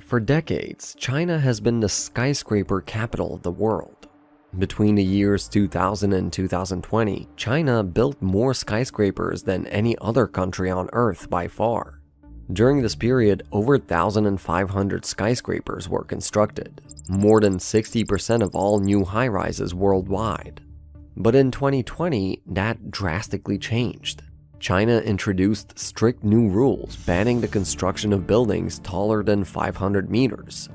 For decades, China has been the skyscraper capital of the world. Between the years 2000 and 2020, China built more skyscrapers than any other country on Earth by far. During this period, over 1,500 skyscrapers were constructed, more than 60% of all new high-rises worldwide. But in 2020, that drastically changed. China introduced strict new rules banning the construction of buildings taller than 500 meters.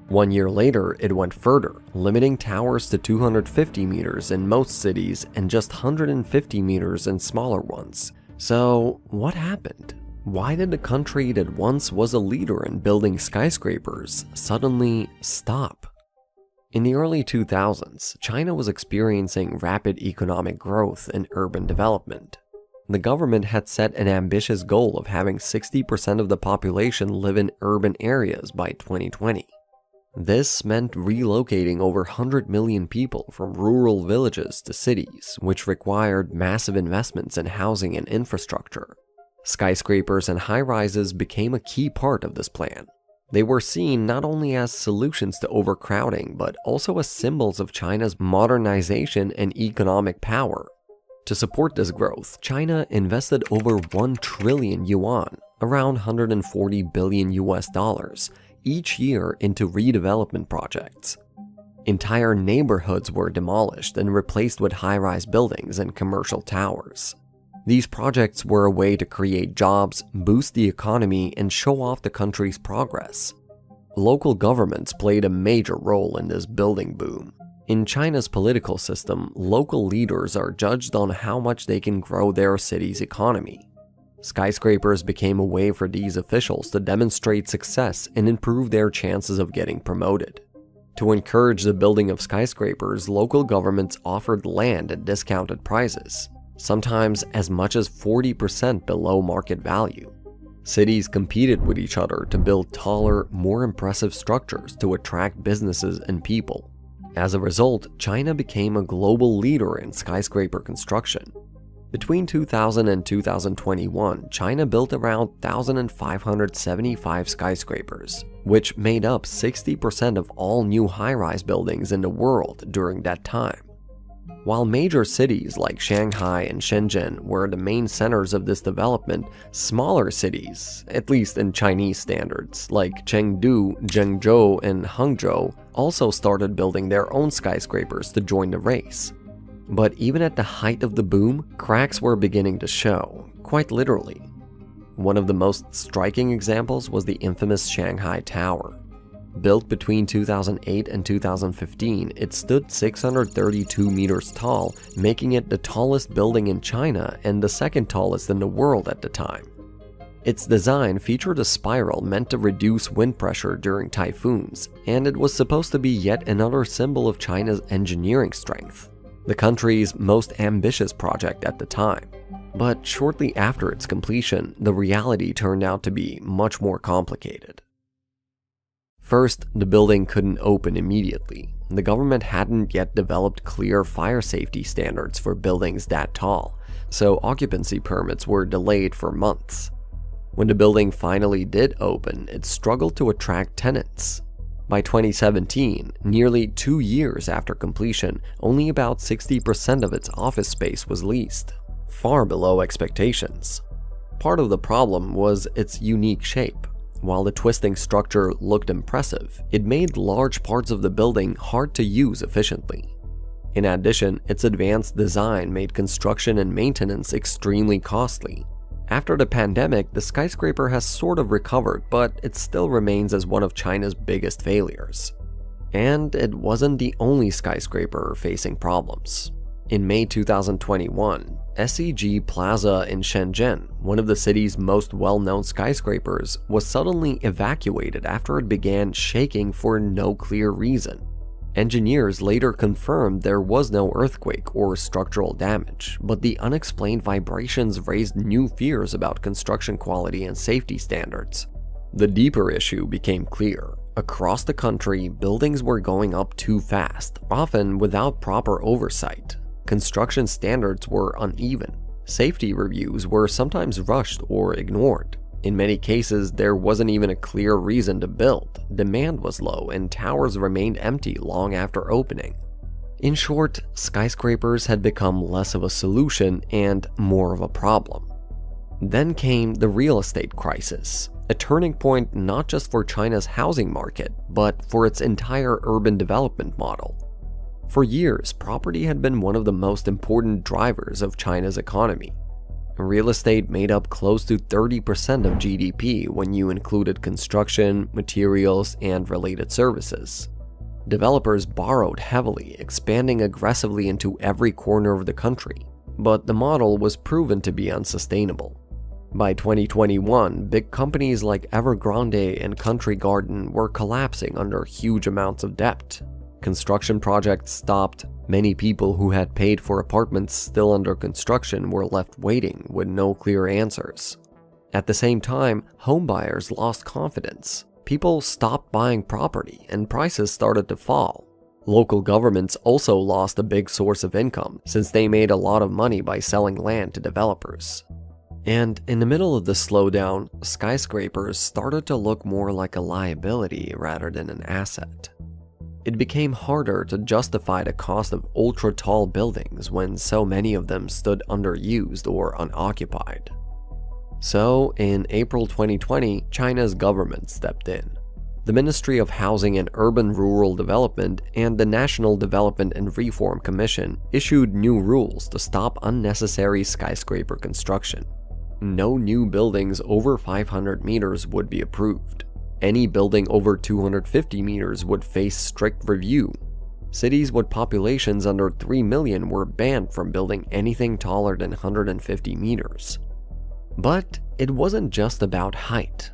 1 year later, it went further, limiting towers to 250 meters in most cities and just 150 meters in smaller ones. So, what happened? Why did the country that once was a leader in building skyscrapers suddenly stop? In the early 2000s, China was experiencing rapid economic growth and urban development. The government had set an ambitious goal of having 60% of the population live in urban areas by 2020. This meant relocating over 100 million people from rural villages to cities, which required massive investments in housing and infrastructure. Skyscrapers and high-rises became a key part of this plan. They were seen not only as solutions to overcrowding, but also as symbols of China's modernization and economic power. To support this growth, China invested over 1 trillion yuan, around 140 billion US dollars, each year into redevelopment projects. Entire neighborhoods were demolished and replaced with high-rise buildings and commercial towers. These projects were a way to create jobs, boost the economy, and show off the country's progress. Local governments played a major role in this building boom. In China's political system, local leaders are judged on how much they can grow their city's economy. Skyscrapers became a way for these officials to demonstrate success and improve their chances of getting promoted. To encourage the building of skyscrapers, local governments offered land at discounted prices, sometimes as much as 40% below market value. Cities competed with each other to build taller, more impressive structures to attract businesses and people. As a result, China became a global leader in skyscraper construction. Between 2000 and 2021, China built around 1,575 skyscrapers, which made up 60% of all new high-rise buildings in the world during that time. While major cities like Shanghai and Shenzhen were the main centers of this development, smaller cities, at least in Chinese standards, like Chengdu, Zhengzhou, and Hangzhou, also started building their own skyscrapers to join the race. But even at the height of the boom, cracks were beginning to show, quite literally. One of the most striking examples was the infamous Shanghai Tower. Built between 2008 and 2015, it stood 632 meters tall, making it the tallest building in China and the second tallest in the world at the time. Its design featured a spiral meant to reduce wind pressure during typhoons, and it was supposed to be yet another symbol of China's engineering strength, the country's most ambitious project at the time. But shortly after its completion, the reality turned out to be much more complicated. First, the building couldn't open immediately. The government hadn't yet developed clear fire safety standards for buildings that tall, so occupancy permits were delayed for months. When the building finally did open, it struggled to attract tenants. By 2017, nearly 2 years after completion, only about 60% of its office space was leased, far below expectations. Part of the problem was its unique shape. While the twisting structure looked impressive, it made large parts of the building hard to use efficiently. In addition, its advanced design made construction and maintenance extremely costly. After the pandemic, the skyscraper has sort of recovered, but it still remains as one of China's biggest failures. And it wasn't the only skyscraper facing problems. In May 2021, SEG Plaza in Shenzhen, one of the city's most well-known skyscrapers, was suddenly evacuated after it began shaking for no clear reason. Engineers later confirmed there was no earthquake or structural damage, but the unexplained vibrations raised new fears about construction quality and safety standards. The deeper issue became clear. Across the country, buildings were going up too fast, often without proper oversight. Construction standards were uneven. Safety reviews were sometimes rushed or ignored. In many cases, there wasn't even a clear reason to build, demand was low, and towers remained empty long after opening. In short, skyscrapers had become less of a solution and more of a problem. Then came the real estate crisis, a turning point not just for China's housing market, but for its entire urban development model. For years, property had been one of the most important drivers of China's economy. Real estate made up close to 30% of GDP when you included construction, materials, and related services. Developers borrowed heavily, expanding aggressively into every corner of the country, but the model was proven to be unsustainable. By 2021, big companies like Evergrande and Country Garden were collapsing under huge amounts of debt. Construction projects stopped. Many people who had paid for apartments still under construction were left waiting with no clear answers. At the same time, homebuyers lost confidence. People stopped buying property and prices started to fall. Local governments also lost a big source of income since they made a lot of money by selling land to developers. And in the middle of the slowdown, skyscrapers started to look more like a liability rather than an asset. It became harder to justify the cost of ultra-tall buildings when so many of them stood underused or unoccupied. So, in April 2020, China's government stepped in. The Ministry of Housing and Urban-Rural Development and the National Development and Reform Commission issued new rules to stop unnecessary skyscraper construction. No new buildings over 500 meters would be approved. Any building over 250 meters would face strict review. Cities with populations under 3 million were banned from building anything taller than 150 meters. But it wasn't just about height.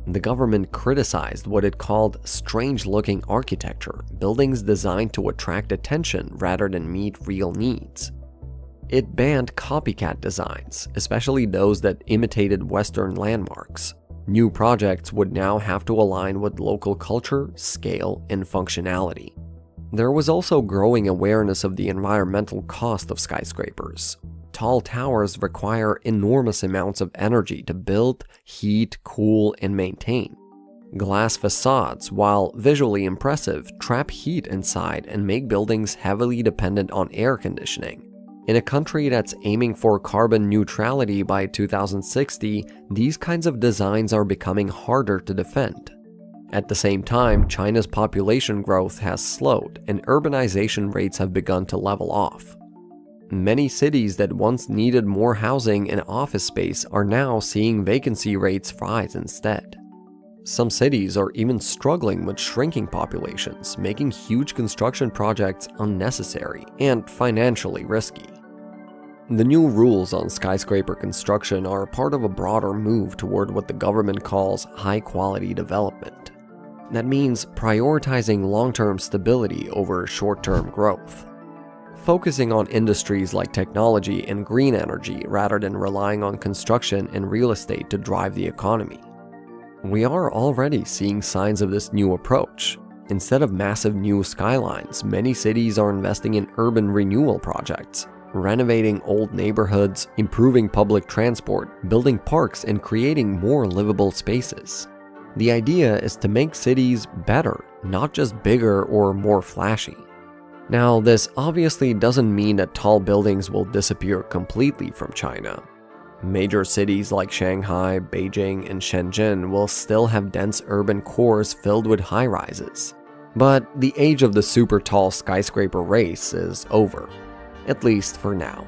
The government criticized what it called strange-looking architecture, buildings designed to attract attention rather than meet real needs. It banned copycat designs, especially those that imitated Western landmarks. New projects would now have to align with local culture, scale, and functionality. There was also growing awareness of the environmental cost of skyscrapers. Tall towers require enormous amounts of energy to build, heat, cool, and maintain. Glass facades, while visually impressive, trap heat inside and make buildings heavily dependent on air conditioning. In a country that's aiming for carbon neutrality by 2060, these kinds of designs are becoming harder to defend. At the same time, China's population growth has slowed and urbanization rates have begun to level off. Many cities that once needed more housing and office space are now seeing vacancy rates rise instead. Some cities are even struggling with shrinking populations, making huge construction projects unnecessary and financially risky. The new rules on skyscraper construction are part of a broader move toward what the government calls high-quality development. That means prioritizing long-term stability over short-term growth, focusing on industries like technology and green energy rather than relying on construction and real estate to drive the economy. We are already seeing signs of this new approach. Instead of massive new skylines, many cities are investing in urban renewal projects, renovating old neighborhoods, improving public transport, building parks, and creating more livable spaces. The idea is to make cities better, not just bigger or more flashy. Now, this obviously doesn't mean that tall buildings will disappear completely from China. Major cities like Shanghai, Beijing, and Shenzhen will still have dense urban cores filled with high-rises. But the age of the super tall skyscraper race is over, at least for now.